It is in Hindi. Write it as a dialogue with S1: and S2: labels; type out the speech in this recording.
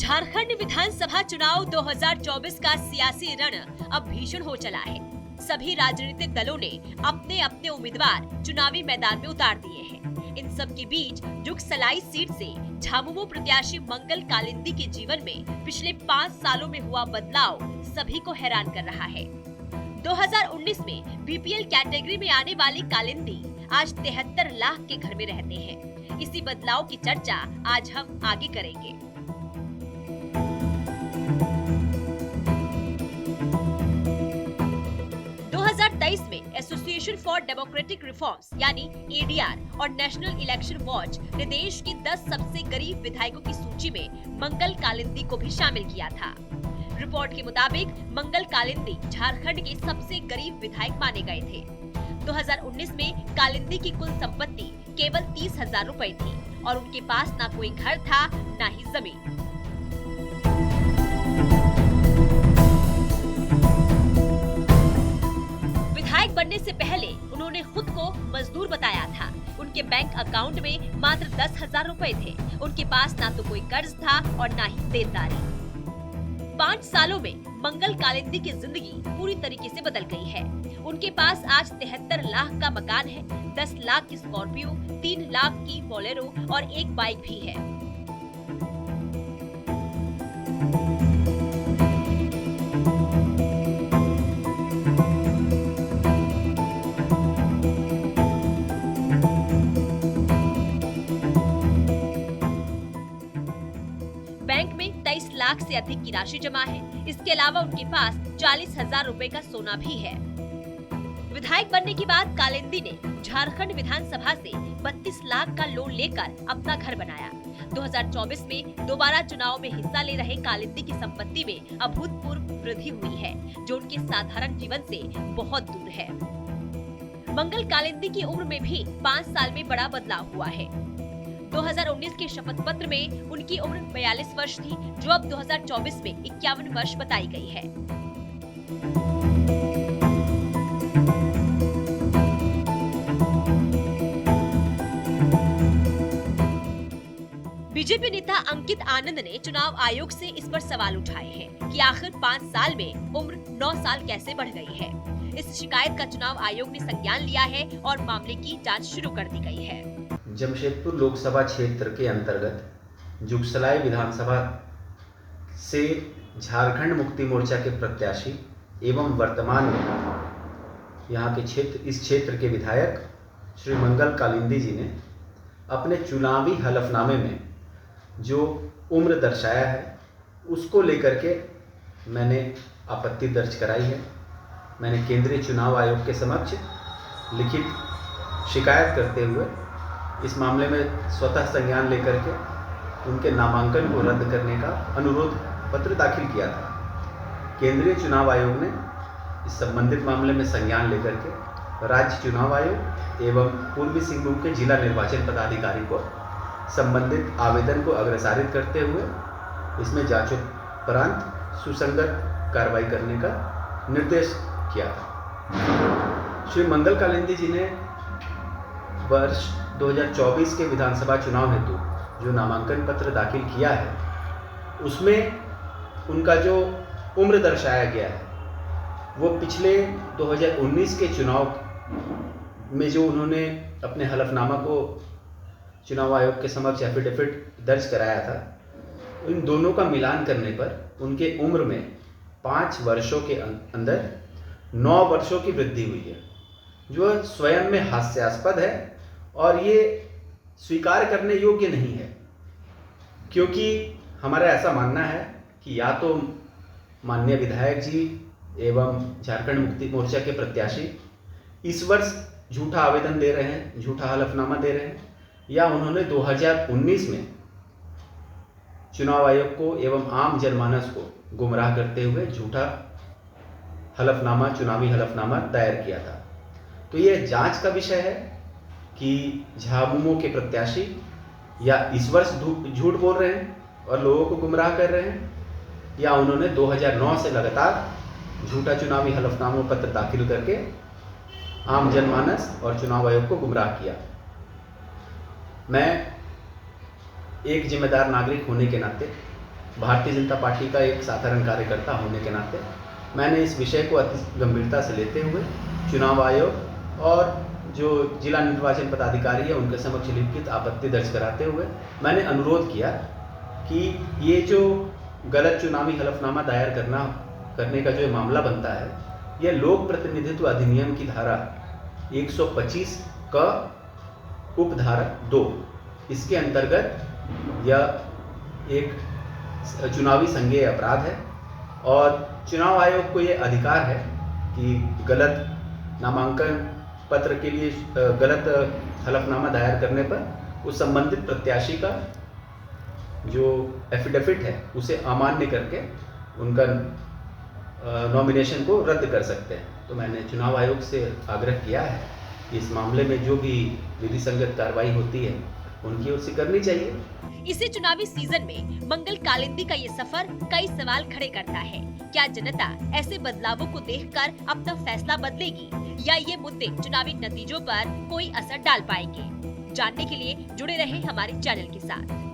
S1: झारखंड विधानसभा चुनाव 2024 का सियासी रण अब भीषण हो चला है। सभी राजनीतिक दलों ने अपने अपने उम्मीदवार चुनावी मैदान में उतार दिए हैं। इन सब के बीच जुगसलाई सीट से झामुमो प्रत्याशी मंगल कालिंदी के जीवन में पिछले 5 सालों में हुआ बदलाव सभी को हैरान कर रहा है। 2019 में बीपीएल कैटेगरी में आने वाली कालिंदी आज 73 लाख के घर में रहते हैं। इसी बदलाव की चर्चा आज हम आगे करेंगे। में एसोसिएशन फॉर डेमोक्रेटिक रिफॉर्म्स यानी एडीआर और नेशनल इलेक्शन वॉच ने देश के 10 सबसे गरीब विधायकों की सूची में मंगल कालिंदी को भी शामिल किया था। रिपोर्ट के मुताबिक मंगल कालिंदी झारखंड के सबसे गरीब विधायक माने गए थे। 2019 में कालिंदी की कुल संपत्ति केवल 30,000 रुपए थी और उनके पास ना कोई घर था ना ही जमीन। विधायक बनने से पहले उन्होंने खुद को मजदूर बताया था। उनके बैंक अकाउंट में मात्र 10,000 रुपए थे। उनके पास ना तो कोई कर्ज था और ना ही देनदारी। 5 सालों में मंगल कालिंदी की जिंदगी पूरी तरीके से बदल गई है। उनके पास आज 73 लाख का मकान है, 10 लाख की स्कॉर्पियो, 3 लाख की बोलेरो और एक बाइक भी है। बैंक में 23 लाख से अधिक की राशि जमा है। इसके अलावा उनके पास 40,000 रुपए का सोना भी है। विधायक बनने के बाद कालिंदी ने झारखंड विधानसभा से 32 लाख का लोन लेकर अपना घर बनाया। 2024 में दोबारा चुनाव में हिस्सा ले रहे कालिंदी की संपत्ति में अभूतपूर्व वृद्धि हुई है, जो उनके साधारण जीवन से बहुत दूर है। मंगल कालिंदी की उम्र में भी 5 साल में बड़ा बदलाव हुआ है। 2019 के शपथ पत्र में उनकी उम्र 42 वर्ष थी, जो अब 2024 में 51 वर्ष बताई गई है। बीजेपी नेता अंकित आनंद ने चुनाव आयोग से इस पर सवाल उठाए हैं कि आखिर 5 साल में उम्र 9 साल कैसे बढ़ गई है। इस शिकायत का चुनाव आयोग ने संज्ञान लिया है और मामले की जांच शुरू कर दी गई है।
S2: जमशेदपुर लोकसभा क्षेत्र के अंतर्गत जुगसलाई विधानसभा से झारखंड मुक्ति मोर्चा के प्रत्याशी एवं वर्तमान में यहाँ के इस क्षेत्र के विधायक श्री मंगल कालिंदी जी ने अपने चुनावी हलफनामे में जो उम्र दर्शाया है उसको लेकर के मैंने आपत्ति दर्ज कराई है। मैंने केंद्रीय चुनाव आयोग के समक्ष लिखित शिकायत करते हुए इस मामले में स्वतः संज्ञान लेकर के उनके नामांकन को रद्द करने का अनुरोध पत्र दाखिल किया था। केंद्रीय चुनाव आयोग ने इस संबंधित मामले में संज्ञान लेकर के राज्य चुनाव आयोग एवं पूर्वी सिंहभूम के जिला निर्वाचन पदाधिकारी को संबंधित आवेदन को अग्रसारित करते हुए इसमें जांचोपरांत सुसंगत कार्रवाई करने का निर्देश किया था। श्री मंगल कालिंदी जी ने वर्ष 2024 के विधानसभा चुनाव हेतु जो नामांकन पत्र दाखिल किया है उसमें उनका जो उम्र दर्शाया गया है वो पिछले 2019 के चुनाव में जो उन्होंने अपने हलफनामा को चुनाव आयोग के समक्ष एफिडेविट दर्ज कराया था, इन दोनों का मिलान करने पर उनके उम्र में 5 वर्षों के अंदर 9 वर्षों की वृद्धि हुई है, जो स्वयं में हास्यास्पद है और ये स्वीकार करने योग्य नहीं है। क्योंकि हमारा ऐसा मानना है कि या तो माननीय विधायक जी एवं झारखंड मुक्ति मोर्चा के प्रत्याशी इस वर्ष झूठा आवेदन दे रहे हैं, झूठा हलफनामा दे रहे हैं, या उन्होंने 2019 में चुनाव आयोग को एवं आम जनमानस को गुमराह करते हुए झूठा हलफनामा, चुनावी हलफनामा दायर किया था। तो यह जांच का विषय है कि झामुमो के प्रत्याशी या इस वर्ष झूठ बोल रहे हैं और लोगों को गुमराह कर रहे हैं, या उन्होंने 2009 से लगातार झूठा चुनावी हलफनामा पत्र दाखिल करके आम जनमानस और चुनाव आयोग को गुमराह किया। मैं एक जिम्मेदार नागरिक होने के नाते भारतीय जनता पार्टी का एक साधारण कार्यकर्ता होने के नाते मैंने इस विषय को अति गंभीरता से लेते हुए चुनाव आयोग और जो जिला निर्वाचन पदाधिकारी है उनके समक्ष लिखित आपत्ति दर्ज कराते हुए मैंने अनुरोध किया कि ये जो गलत चुनावी हलफनामा दायर करने का जो मामला बनता है, यह लोक प्रतिनिधित्व अधिनियम की धारा 125 का उपधारा 2 इसके अंतर्गत यह एक चुनावी संज्ञेय अपराध है और चुनाव आयोग को यह अधिकार है कि गलत नामांकन पत्र के लिए गलत हलफनामा दायर करने पर उस संबंधित प्रत्याशी का जो एफिडेविट है उसे अमान्य करके उनका नॉमिनेशन को रद्द कर सकते हैं। तो मैंने चुनाव आयोग से आग्रह किया है कि इस मामले में जो भी विधि संगत कार्रवाई होती है उनकी ओर से करनी चाहिए।
S1: इसी चुनावी सीजन में मंगल कालिंदी का ये सफर कई सवाल खड़े करता है। क्या जनता ऐसे बदलावों को देखकर अपना फैसला बदलेगी या ये मुद्दे चुनावी नतीजों पर कोई असर डाल पाएंगे? जानने के लिए जुड़े रहे हमारे चैनल के साथ।